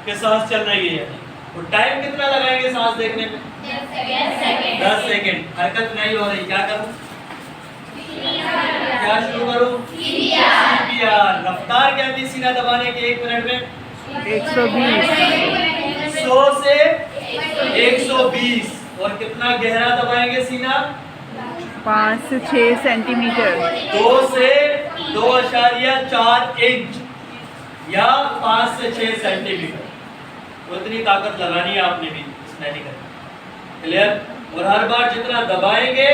कि सांस चल रही है। तो टाइम कितना लगाएंगे सांस देखने में? 10 सेकेंड। हरकत नहीं हो रही, क्या करूं? क्या शुरू करूं? CPR। रफ्तार क्या थी सीना दबाने की 1 मिनट में? 120। 100 से 120। और कितना गहरा दबाएंगे सीना? 5 से 6 सेंटीमीटर। 2 से 2.4 इंच या 5 से 6 सेंटीमीटर। तो इतनी ताकत लगानी है आपने भी इस मेडिकल। क्लियर? और हर बार जितना दबाएंगे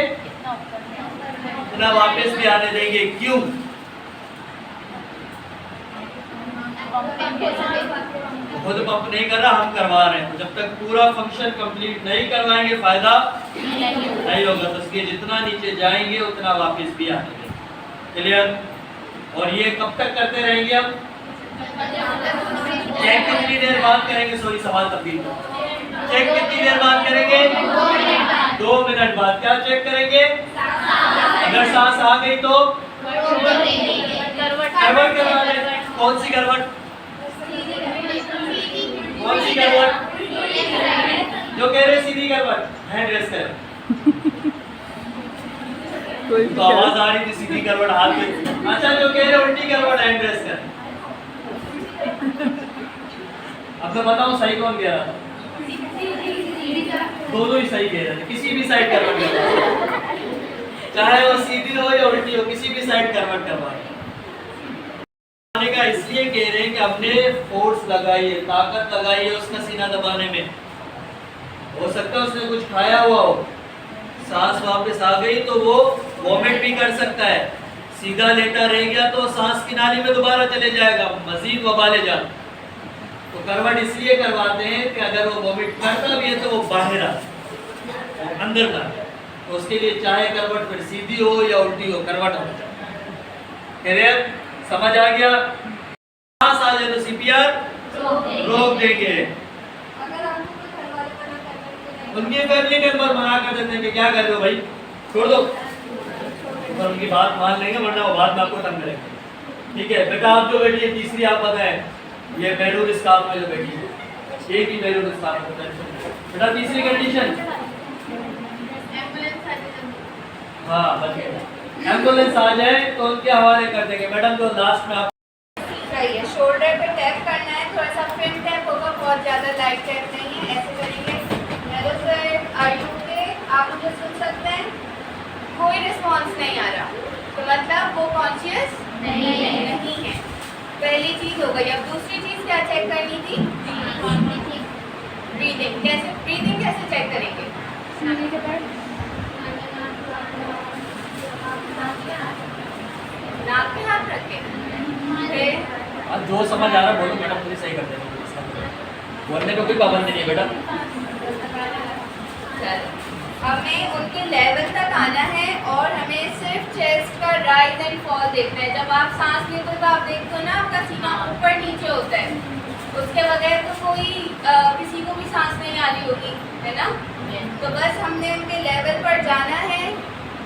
उतना वापस भी आने देंगे। क्यों? खुद पंप नहीं कर रहा, हम करवा रहे हैं। जब तक पूरा फंक्शन कंप्लीट नहीं करवाएंगे फायदा नहीं होगा। तो इसके जितना नीचे जाएंगे उतना वापस भी आने देंगे। क्लियर? और ये कब तक करते रहेंगे हम? चेक कितनी देर बाद करेंगे? सॉरी, सवाल तब्दील करो। चेक कितनी देर बाद करेंगे? 2 मिनट बाद। क्या चेक करेंगे? अगर सांस आ गई तो करवट करवा दें। कौन सी करवट? कौन सी करवट? जो कह रहे सीधी करवट, हैंड रेस करें। तो आवाज आ रही थी सीधी करवट हाथ में। अच्छा, जो कह रहे उल्टी करवट, हैंड रेस करें। अब मैं बताऊं सही कौन कह रहा था? दोनों ही सही कह रहे थे। किसी भी साइड करवट करवा, चाहे वो सीधी हो या उल्टी हो, किसी भी साइड करवट करवाए। का इसलिए कह रहे हैं कि हमने फोर्स लगाई है, ताकत लगाई है उसका सीना दबाने में। हो सकता है उसने कुछ खाया हुआ हो, सांस वापस आ गई तो वो वॉमिट भी कर सकता है। सीधा लेटा रह गया तो सांस की नाली में दोबारा चले जाएगा, मजीद वबाले जा। तो करवट इसलिए करवाते हैं कि अगर वो वॉमिट करता भी है तो वो बाहर आ, अंदर ना। तो उसके लिए चाहे करवट फिर सीधी हो या उल्टी हो, करवट हो जाए। समझ आ गया? सांस आ जाए तो CPR रोक देंगे। उनके फैमिली मेंबर मना कर देते हैं कि क्या कर रहे हो भाई, छोड़ दो। और उनकी बात मान लेंगे, वरना वो बात में आपको तंग करेंगे। ठीक है बेटा, आप जो बैठी है तीसरी, आप बताएं ये मैरून स्कार्फ में जो बैठी है, एक ही मैरून स्कार्फ होता है बेटा। तीसरी कंडीशन, हाँ बच गया। एम्बुलेंस आ जाए तो उनके हवाले कर देंगे। मैडम जो लास्ट में आप चाहिए, शोल्डर पे टैप करना है, थोड़ा सा फिन टैप होगा, बहुत ज़्यादा लाइट टैप नहीं है। ऐसे करेंगे। Hello sir, are you okay? आप मुझे सुन सकते हैं? कोई रिस्पॉन्स नहीं आ रहा, तो मतलब वो कॉन्शियस नहीं है। पहली चीज़ हो गई। अब दूसरी चीज़ क्या चेक करनी थी? ब्रीदिंग। कैसे ब्रीदिंग कैसे चेक करेंगे? नाक पे हाथ रख के। अब जो समझ आ रहा है बोलो मैडम, पूरी सही कर देंगे। बोलने पे कोई पाबंदी नहीं है बेटा। हमें उनके लेवल तक आना है और हमें सिर्फ चेस्ट का राइज एंड फॉल देखना है। जब आप सांस लेते हो तो आप देखते हो ना, आपका सीना ऊपर नीचे होता है। उसके बगैर तो कोई किसी को भी सांस नहीं आ रही होगी, है ना? तो बस हमने उनके लेवल पर जाना है।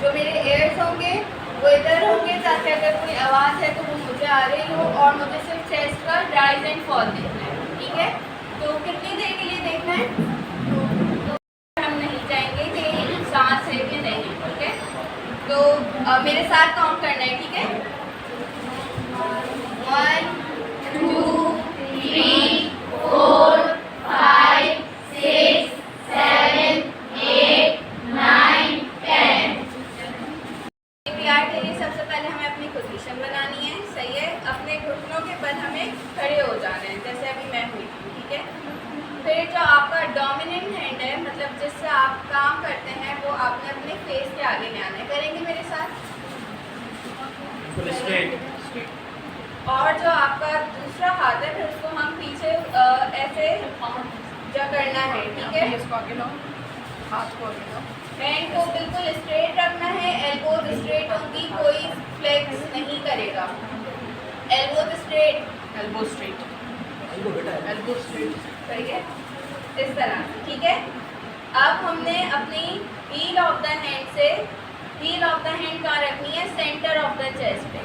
जो मेरे एयर्स होंगे वो इधर होंगे, ताकि अगर कोई आवाज़ है तो वो मुझे आ रही हो, और मुझे सिर्फ चेस्ट का राइज एंड फॉल देखना है। ठीक है? तो कितनी देर के लिए देखना है? तो हम नहीं जाएंगे कि सांस है कि नहीं। ठीक है? तो मेरे साथ काउंट करना है। ठीक है? 1 2 3 4 5 6 7 8 9 10। CPR के लिए सबसे पहले हमें अपनी पोजीशन बनानी है। सही है? अपने घुटनों के बल हमें खड़े हो जाना है, जैसे अभी मैं हुई। ठीक है? फिर जो आपका डोमिनेंट हैंड है, मतलब जिससे आप काम करते हैं, वो आपने अपने फेस के आगे ले आना है। करेंगे मेरे साथ? और जो आपका दूसरा हाथ है, फिर उसको हम पीछे ऐसे जो करना है। ठीक है? हाथ को हैंड को बिल्कुल स्ट्रेट रखना है। एल्बो स्ट्रेट होगी, कोई फ्लेक्स नहीं करेगा। Elbow straight, elbow straight, elbow straight. सही है? इस तरह। ठीक है? अब हमने अपनी हील ऑफ द हैंड से, हील ऑफ द हैंड कहाँ रखनी है? सेंटर ऑफ द चेस्ट पे।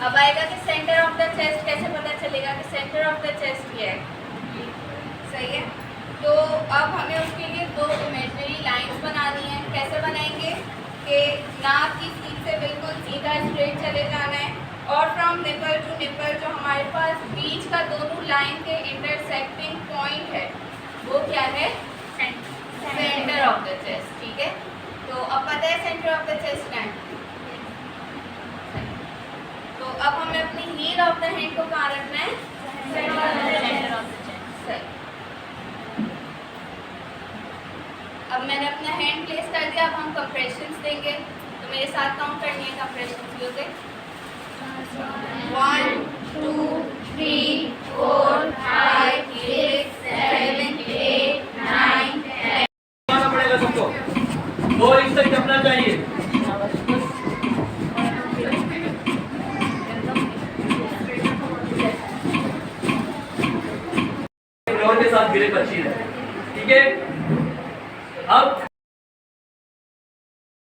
अब आएगा कि सेंटर ऑफ द चेस्ट कैसे पता चलेगा कि सेंटर ऑफ द चेस्ट क्या है? स्ट्रेट चले जाना है। और फ्रॉम निपल टू निपल जो हमारे पास बीच का दोनों लाइन के इंटरसेक्टिंग पॉइंट है वो क्या है? Centre of the chest. ठीक है, तो अब पता है सेंटर ऑफ द चेस्ट क्या है? तो अब हमें अपनी हील ऑफ द हैंड को कहाँ रखना है? Centre of the chest. सही। अब मैंने अपना हैंड प्लेस कर दिया, अब हम कंप्रेशंस देंगे। तो मेरे साथ काउंट करनी है कंप्रेशंस। लोगे 1 2 3 4 5 6 7 8 9 10। आना पड़ेगा तुमको, 2 इंच तक जमना चाहिए। फ्लोर के साथ गिरे अच्छी है। ठीक है, अब